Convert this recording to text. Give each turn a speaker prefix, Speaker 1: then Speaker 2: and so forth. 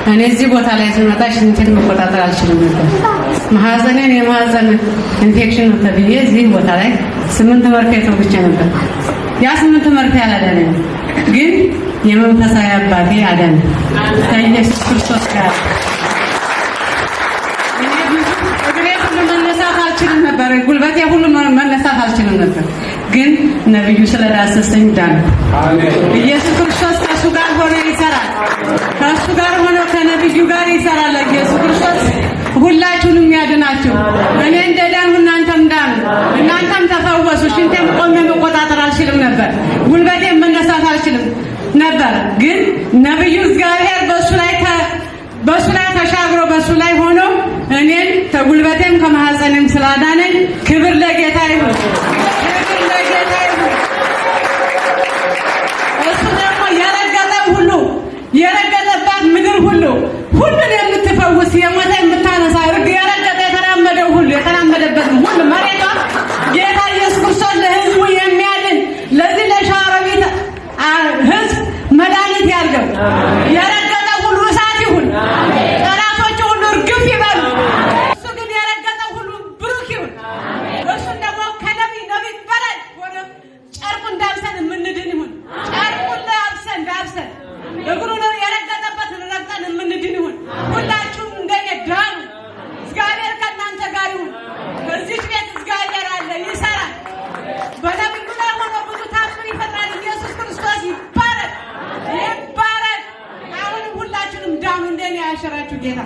Speaker 1: እኔ እዚህ ቦታ ላይ ስመጣ ሽንቴን መቆጣጠር አልችልም ነበር። ማህፀኔን የማህፀን ኢንፌክሽን ነው ተብዬ እዚህ ቦታ ላይ 8 መርፌ ተወግቼ ነበር። ያ 8 መርፌ አላዳነኝ፣ ግን የመንፈሳዊ አባቴ አዳነ ከኢየሱስ ክርስቶስ ጋር። እግሬ ሁሉ መነሳት አልችልም ነበር፣ ጉልበቴ ሁሉ መነሳት አልችልም ነበር፣ ግን ነብዩ ስለዳሰሰኝ ዳነ። ኢየሱስ ክርስቶስ ከእሱ ጋር ሆኖ ይሰራል። ከእሱ ጋር ሆኖ ከነብዩ ጋር ይሰራል። ኢየሱስ ክርስቶስ ሁላችሁንም ያድናችሁ። እኔ እንደዳንሁ እናንተም ዳኑ፣ እናንተም ተፈወሱ። ሽንቴን ቆሜ መቆጣጠር አልችልም ነበር፣ ጉልበቴን መነሳት አልችልም ነበር፣ ግን ነብዩ እግዚአብሔር በሱ ላይ ተሻግሮ በሱ ላይ ሆኖ እኔን ከጉልበቴም ከማህፀኔም ስላዳነኝ ክብር ለጌታ ይሁን፣ ክብር ለጌታ ይሁን። እሱ ደግሞ የረገጠው ሁሉ የረገጠባት ምድር ሁሉ ሁሉን የምትፈውስ የሞተ የምታነሳ የረገጠ የተራመደው ሁሉ የተራመደበት ሁሉ መሬቷ ጌታ ኢየሱስ ክርስቶስ ለሕዝቡ የሚያድን ለዚህ ለሸዋሮቢት ሕዝብ መድኃኒት ያድርገው። የረገጠ ሁሉ እሳት ይሁን፣ ጠላቶቹ ሁሉ እርግፍ ይበሉ። እሱ ግን የረገጠ ሁሉ ብሩክ ይሁን። እሱን ደግሞ ከነቢይ በላይ ወደ ጨርቁን ዳብሰን የምንድን ይሁን። ጨርቁን ዳብሰን እግሩን የረገጠበትን ረግጠን የምንድን ይሁን። ሁላችሁም እንደኔ ዳኑ። እግዚአብሔር ከእናንተ ጋር ይሁን። በዚህ ቤት እግዚአብሔር አለ፣ ይሰራል። በነቢዩ ላይ ሆኖ ብዙ ታምር ይፈጥራል። ኢየሱስ ክርስቶስ ይባረክ፣ ይባረክ። አሁንም ሁላችሁንም ዳኑ። እንደኔ ያሸራችሁ ጌታ